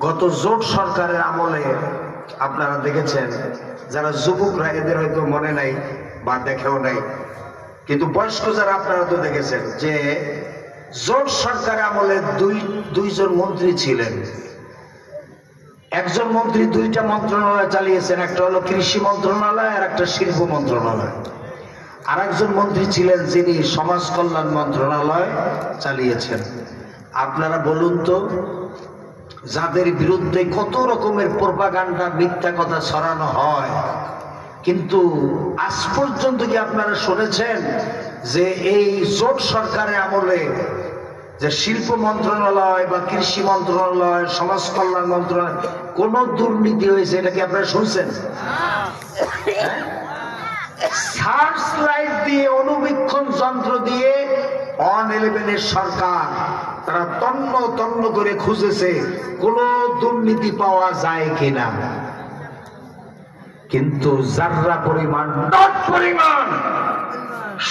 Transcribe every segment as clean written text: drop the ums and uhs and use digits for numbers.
গত জোট সরকারের আমলে আপনারা দেখেছেন, যারা যুবকরা এদের হয়তো মনে নাই বা দেখেও নাই, কিন্তু বয়স্ক যারা আপনারা তো দেখেছেন যে জোট সরকারের আমলে দুইজন মন্ত্রী ছিলেন। একজন মন্ত্রী দুইটা মন্ত্রণালয় চালিয়েছেন, একটা হলো কৃষি মন্ত্রণালয় আর একটা শিল্প মন্ত্রণালয়। আর একজন মন্ত্রী ছিলেন যিনি সমাজ কল্যাণ মন্ত্রণালয় চালিয়েছেন। আপনারা বলুন তো, যাদের বিরুদ্ধে কত রকমের প্রোপাগান্ডা মিথ্যা কথা ছড়ানো হয়, কিন্তু আজ পর্যন্ত কি আপনারা শুনেছেন যে এই জোট সরকারের আমলে যে শিল্প মন্ত্রণালয় বা কৃষি মন্ত্রণালয়, সমাজ কল্যাণ মন্ত্রণালয় কোন দুর্নীতি হয়েছে? এটা কি আপনারা শুনছেন? সার্চ লাইট দিয়ে, অনুবীক্ষণ যন্ত্র দিয়ে অন-11 সরকার তারা তন্ন তন্ন করে খুঁজেছে কোন দুর্নীতি পাওয়া যায় কিনা, কিন্তু জাররা পরিমাণ, ডট পরিমাণ,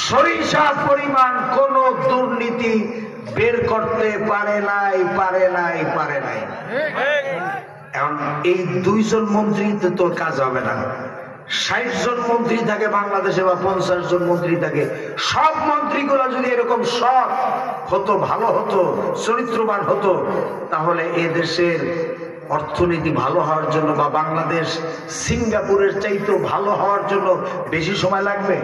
সরিষা পরিমাণ কোন দুর্নীতি বের করতে পারে নাই। এখন এই দুইজন মন্ত্রীতে তোর কাজ হবে না। 60 জন মন্ত্রী থাকে বাংলাদেশে বা 50 জন মন্ত্রী থাকে, সব মন্ত্রীগুলো যদি এরকম সৎ হতো, ভালো হতো, চরিত্রবান হতো, তাহলে এ দেশের অর্থনীতি ভালো হওয়ার জন্য বা বাংলাদেশ সিঙ্গাপুরের চাইতেও ভালো হওয়ার জন্য বেশি সময় লাগবে?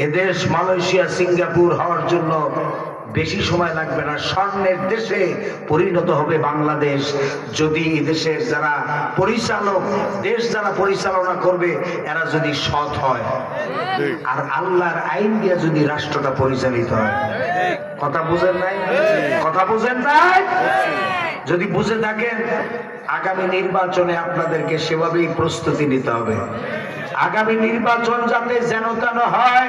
এদেশ মালয়েশিয়া, সিঙ্গাপুর হওয়ার জন্য বেশি সময় লাগবে না। স্বর্ণের দেশে পরিণত হবে বাংলাদেশ যদি দেশের যারা পরিচালক, দেশ যারা পরিচালনা করবে এরা যদি সৎ হয় আর আল্লাহর আইন দিয়ে যদি রাষ্ট্রটা পরিচালিত হয়। কথা বুঝেন নাই? কথা বুঝেন নাই? যদি বুঝে থাকেন, আগামী নির্বাচনে আপনাদেরকে সেভাবেই প্রস্তুতি নিতে হবে। আগামী নির্বাচন যাতে যেন তেন হয়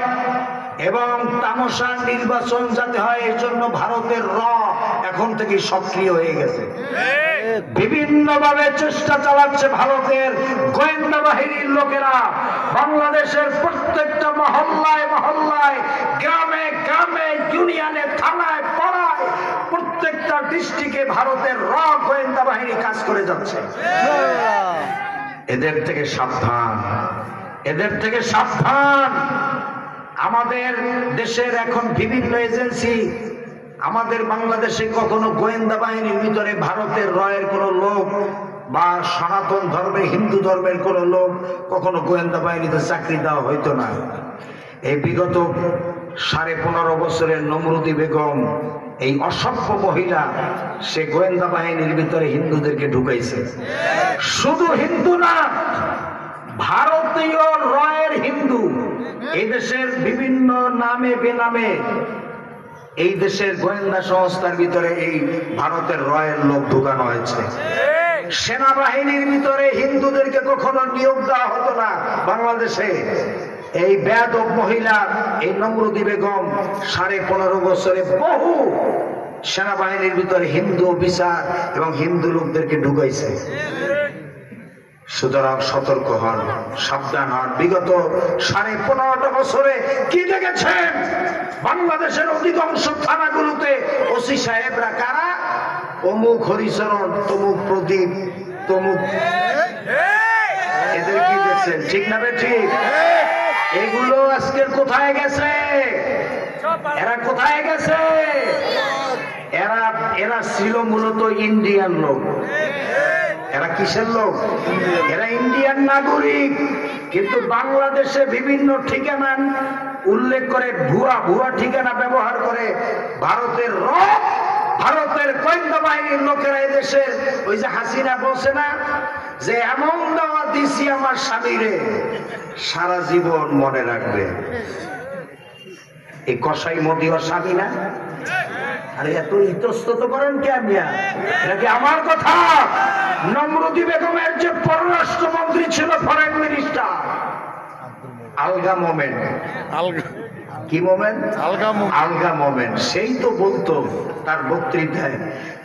এবং তামাশার নির্বাচন যাতে হয়, এর জন্য ভারতের এখন থেকে সক্রিয় হয়ে গেছে। বিভিন্ন ভাবে চেষ্টা চালাচ্ছে ভারতের গোয়েন্দা বাহিনীর লোকেরা বাংলাদেশের প্রত্যেকটা মহল্লায় মহল্লায়, গ্রামে গ্রামে, ইউনিয়নে, থানায়, পাড়ায়, প্রত্যেকটা ডিস্ট্রিক্টে ভারতের গোয়েন্দা বাহিনী কাজ করে যাচ্ছে। এদের থেকে সাবধান, এদের থেকে সাবধান। আমাদের দেশের এখন বিভিন্ন এজেন্সি, আমাদের বাংলাদেশে কখনো গোয়েন্দা বাহিনীর ভিতরে ভারতের রয়ের কোন লোক বা সনাতন ধর্মে, হিন্দু ধর্মের কোন লোক কখনো গোয়েন্দা বাহিনীতে চাকরি দেওয়া হইতো না। এই বিগত 15.5 বছরের নমরুদি বেগম, এই অসভ্য মহিলা, সে গোয়েন্দা বাহিনীর ভিতরে হিন্দুদেরকে ঢুকাইছে। শুধু হিন্দু না, ভারতীয় রয়ের হিন্দু, এই দেশের বিভিন্ন নামে বেনামে এই দেশের গোয়েন্দা সংস্থার ভিতরে এই ভারতের রয়ের লোক ঢুকানো হয়েছে। সেনাবাহিনীর ভিতরে হিন্দুদেরকে কখনো নিয়োগ দেওয়া হতো না বাংলাদেশে। এই বেয়াদব মহিলা, এই নমরুদি বেগম 15.5 বছরে বহু সেনাবাহিনীর ভিতরে হিন্দু অফিসার এবং হিন্দু লোকদেরকে ঢুকাইছে। সুতরাং সতর্ক হন, সাবধান হন। বিগত 15.5 বছরে কি দেখেছেন? বাংলাদেশের অধিকাংশ থানাগুলোতে ওসি সাহেবরা কারা? অমুক হরিচরণ, তমুক প্রদীপ, তমুক। এদের কি দেখছেন? ঠিক না ঠিক? এগুলো আজকের কোথায় গেছে? এরা কোথায় গেছে? এরা ছিল মূলত ইন্ডিয়ান লোক। এরা কিসের লোক? এরা ইন্ডিয়ান নাগরিক, কিন্তু বাংলাদেশে বিভিন্ন ঠিকানা উল্লেখ করে ভুয়া ঠিকানা ব্যবহার করে ভারতের গোয়েন্দা বাহিনীর লোকেরা এদেশের, ওই যে হাসিনা বলছে না যে এমন দেওয়া দিছি আমার স্বামীরে সারা জীবন মনে রাখবে। এই কসাই মদিও স্বামী না? আরে এত ইতস্তত করেন কে? এটা কি আমার কথা? নমরুদি বেগমের যে পররাষ্ট্রমন্ত্রী ছিল, ফরেন মিনিস্টার, আলগা মোমেন্ট, কি মোমেন্ট? আলগা মোমেন্ট। সেই তো বলতো তার বক্তৃতায়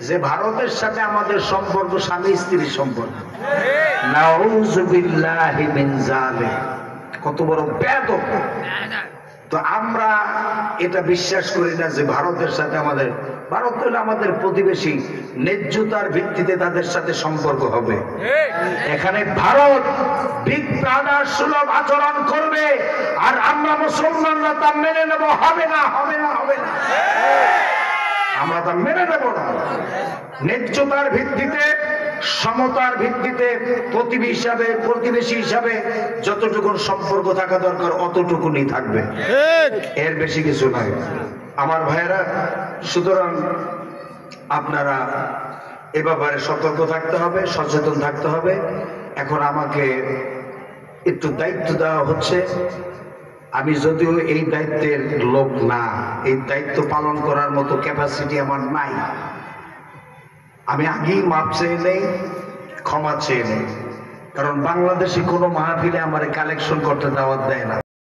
যে ভারতের সাথে আমাদের সম্পর্ক স্বামী স্ত্রীর সম্পর্ক। নাউযুবিল্লাহি মিন যালিক। কত বড় বেয়াদব! তো আমরা এটা বিশ্বাস করি না যে ভারতের সাথে আমাদের ভারত হলো আমাদের প্রতিবেশী, ন্যায্যতার ভিত্তিতে তাদের সাথে সম্পর্ক হবে। এখানে ভারত বিগ ব্রাদার সুলভ আচরণ করবে, আর আমরা মুসলমানরা তা মেনে নেব? হবে না, হবে না, হবে না, আমরা তা মেনে নেব না। ন্যায্যতার ভিত্তিতে, সমতার ভিত্তিতে প্রতিবেশী হিসাবে যতটুকু সম্পর্ক থাকা দরকার অতটুকুনি থাকবে, এর বেশি কিছু নাই আমার ভাইয়েরা। সুতরাং আপনারা এ ব্যাপারে সতর্ক থাকতে হবে, সচেতন থাকতে হবে। এখন আমাকে একটু দায়িত্ব দেওয়া হচ্ছে। আমি যদিও এই দায়িত্বের লোক না, এই দায়িত্ব পালন করার মতো ক্যাপাসিটি আমার নাই। আমি আগেই মাপ চেয়ে নেই, ক্ষমা চেয়ে নেই, কারণ বাংলাদেশি কোনো মাহফিলে আমার কালেকশন করতে দাওয়াত দেয় না।